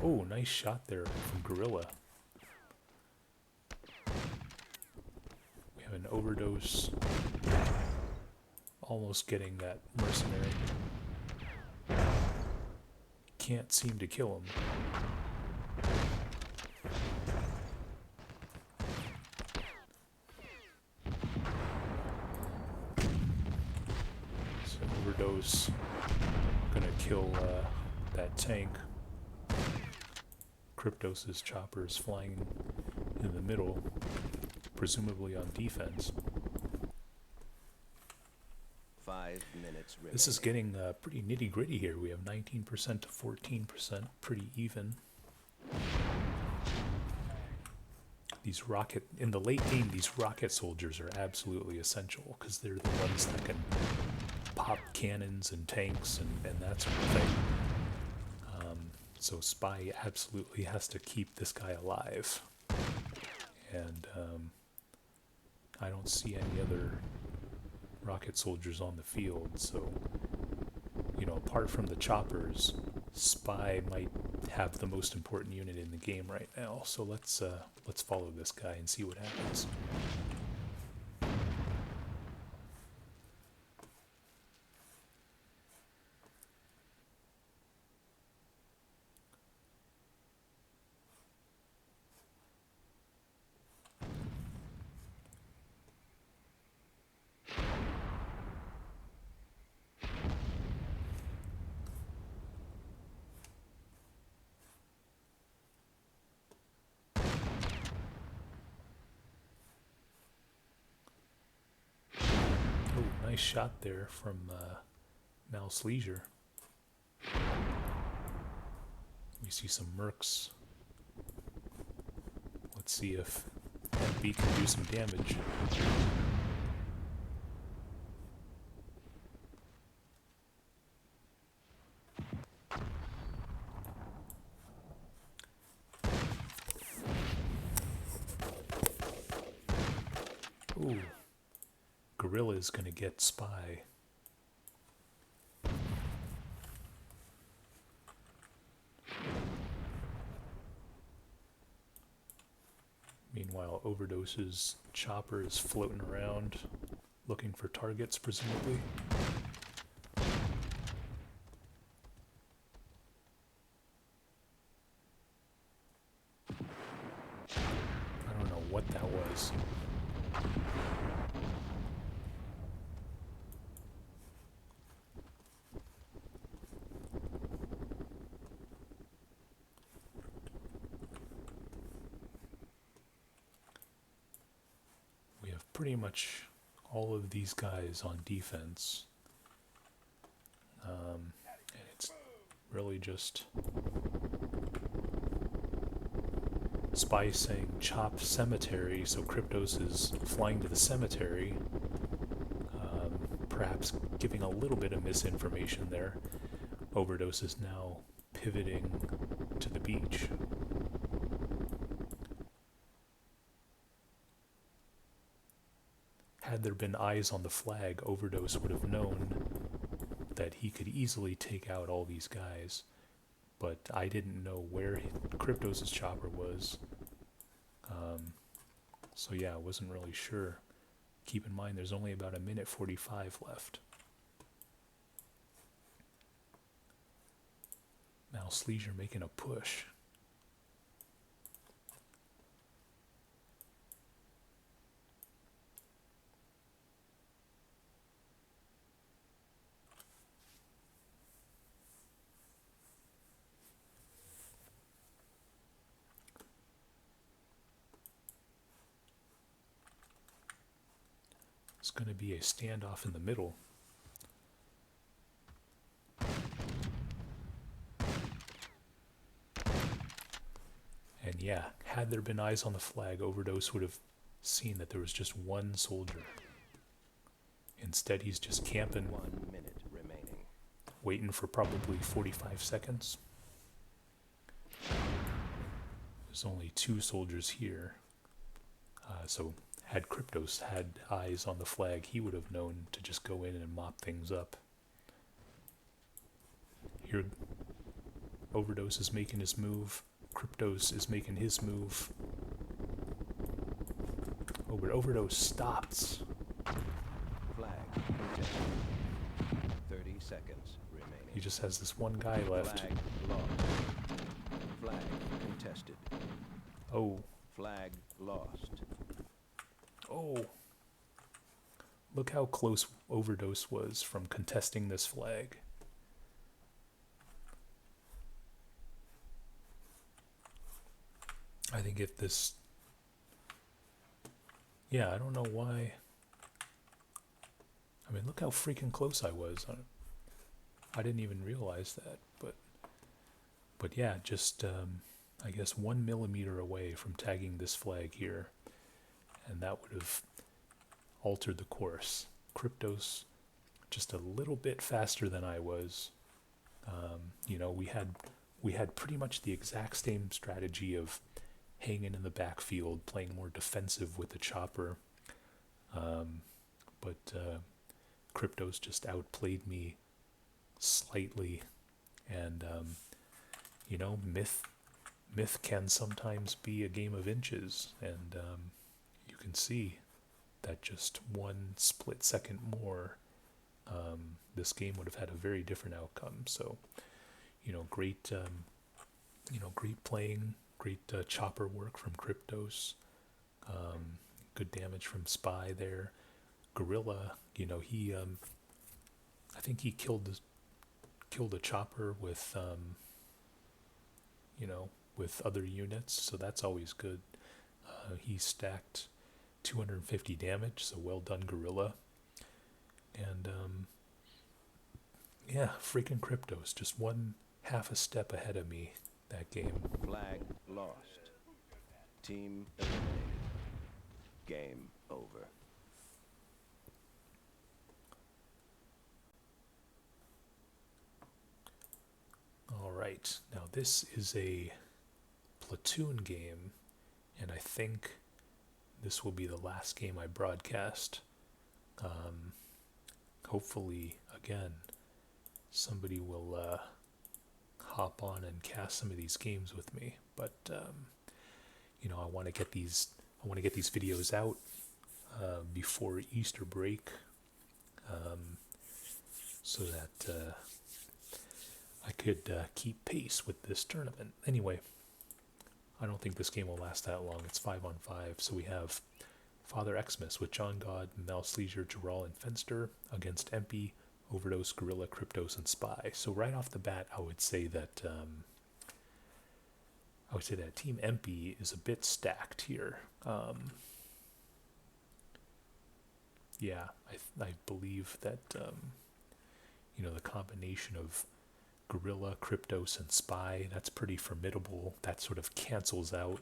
Oh, nice shot there from Gorilla. We have an Overdose. Almost getting that mercenary. Can't seem to kill him. So Overdose gonna kill that tank. Cryptos' chopper is flying in the middle, presumably on defense.
5 minutes remaining.
This is getting pretty nitty-gritty here. We have 19% to 14%, pretty even. These in the late game, these rocket soldiers are absolutely essential because they're the ones that can pop cannons and tanks and that sort of thing. So Spy absolutely has to keep this guy alive. And I don't see any other rocket soldiers on the field, so, you know, apart from the choppers, Spy might have the most important unit in the game right now. So let's follow this guy and see what happens. Nice shot there from Mouse Leisure. We see some mercs. Let's see if MB can do some damage. Ooh. Gorilla is going to get Spy. Meanwhile, Overdose's chopper is floating around, looking for targets, presumably. I don't know what that was. Pretty much all of these guys on defense. And it's really just Spy saying chop cemetery, so Cryptos is flying to the cemetery, perhaps giving a little bit of misinformation there. Overdose is now pivoting to the beach. had there been eyes on the flag, Overdose would have known that he could easily take out all these guys. But I didn't know where Cryptos' chopper was. So yeah, I wasn't really sure. Keep in mind, there's only about a minute 45 left. Now Sleager making a push. It's going to be a standoff in the middle. And yeah, had there been eyes on the flag, Overdose would have seen that there was just one soldier. Instead, he's just camping,
1 minute remaining.
Waiting for probably 45 seconds. There's only 2 soldiers here. So had Cryptos had eyes on the flag, he would have known to just go in and mop things up. Here, Overdose is making his move. Cryptos is making his move. Oh, but Overdose stops.
Flag contested. 30 seconds remaining.
He just has this one guy left.
Flag lost. Flag contested.
Oh.
Flag lost.
Oh. Look how close Overdose was from contesting this flag. I think if this... Yeah, I don't know why... I mean, look how freaking close I was. I didn't even realize that, but yeah, just I guess 1 millimeter away from tagging this flag here, and that would have altered the course. Cryptos just a little bit faster than I was. You know, we had pretty much the exact same strategy of hanging in the backfield, playing more defensive with the chopper, but Cryptos just outplayed me slightly, and you know, myth can sometimes be a game of inches, and you can see that just 1 split second more, this game would have had a very different outcome. So, you know, great playing, great chopper work from Cryptos, good damage from Spy there. Gorilla, you know, he I think he killed a chopper with you know, with other units, so that's always good. He stacked 250 damage, so well done, Gorilla. And yeah, freaking Cryptos, just 1/2 a step ahead of me that game.
Flag lost. Team eliminated. Game over.
Alright, now this is a platoon game, and I think this will be the last game I broadcast. Hopefully, again, somebody will hop on and cast some of these games with me, but you know, I want to get these videos out before Easter break, so that I could keep pace with this tournament. Anyway, I don't think this game will last that long. It's 5-on-5, so we have Father Xmas with John God, Mal Sleager, Gerald, and Fenster against Empy, Overdose, Gorilla, Cryptos, and Spy. So right off the bat, I would say that Team Empy is a bit stacked here. Yeah, I believe that you know, the combination of Gorilla, Cryptos, and Spy, that's pretty formidable. That sort of cancels out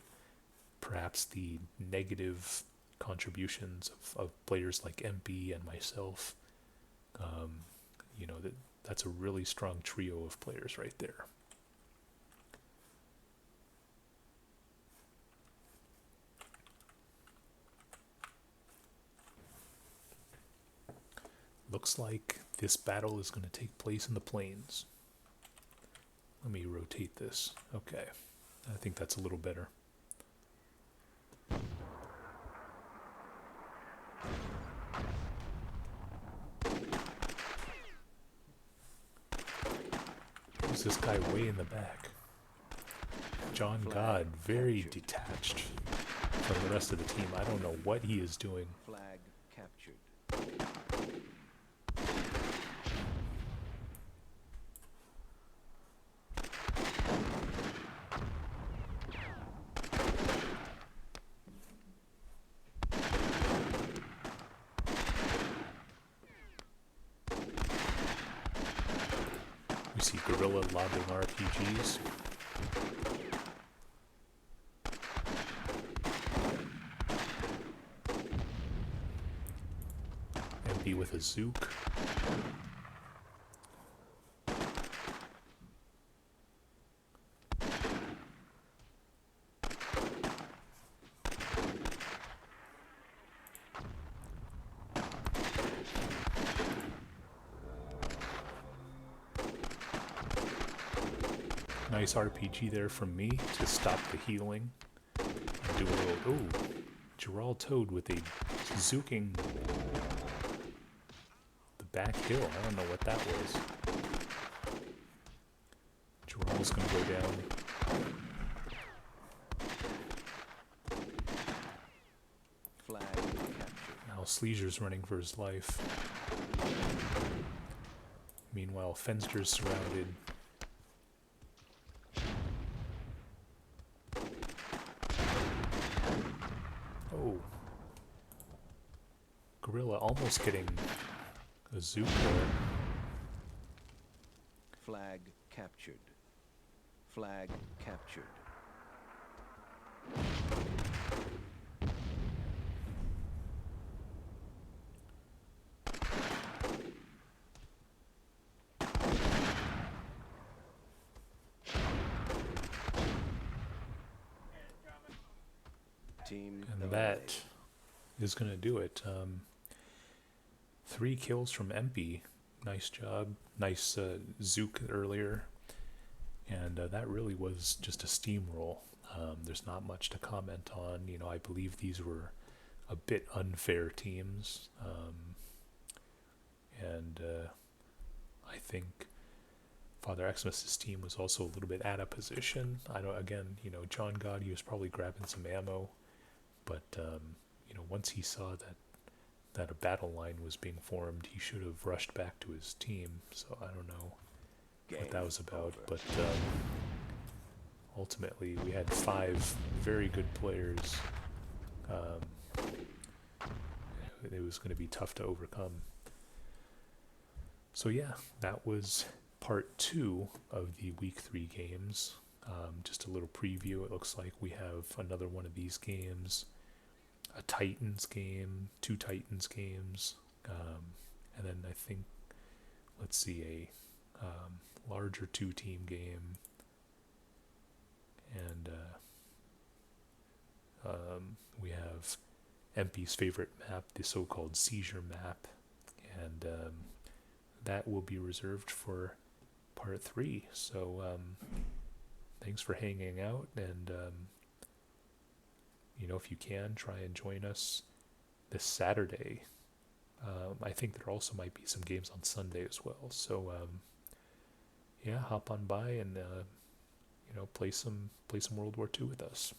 perhaps the negative contributions of players like MP and myself. You know, that's a really strong trio of players right there. looks like this battle is going to take place in the plains. Let me rotate this. Okay, I think that's a little better. Who's this guy way in the back? John God, very detached from the rest of the team. I don't know what he is doing.
Flag captured.
We see Guerrilla lobbing RPGs. MP with a Zook. Nice RPG there from me to stop the healing. And do a little, ooh, Gerald Toad with a zooking the back hill. I don't know what that was. Gerald's gonna go down.
Flag captured.
Now Sleezer's running for his life. Meanwhile, Fenster's surrounded. Oh. Gorilla almost getting a Zook there.
Flag captured. Flag captured. Team
And
eliminated.
that is going to do it. 3 kills from MP. Nice job. Nice Zook earlier. And that really was just a steamroll. There's not much to comment on. You know, I believe these were a bit unfair teams. And I think Father Xmas' team was also a little bit out of position. I don't, again, you know, John Gotti was probably grabbing some ammo. But, you know, once he saw that a battle line was being formed, he should have rushed back to his team. So I don't know what that was about. But ultimately, we had 5 very good players. It was going to be tough to overcome. So yeah, that was part 2 of the week 3 games. Just a little preview. It looks like we have another one of these games. A Titans game, 2 Titans games, and then I think, let's see, a larger 2-team game, and we have MP's favorite map, the so-called seizure map, and that will be reserved for part 3. So thanks for hanging out, and you know, if you can, try and join us this Saturday. I think there also might be some games on Sunday as well. So, yeah, hop on by and you know, play some World War II with us.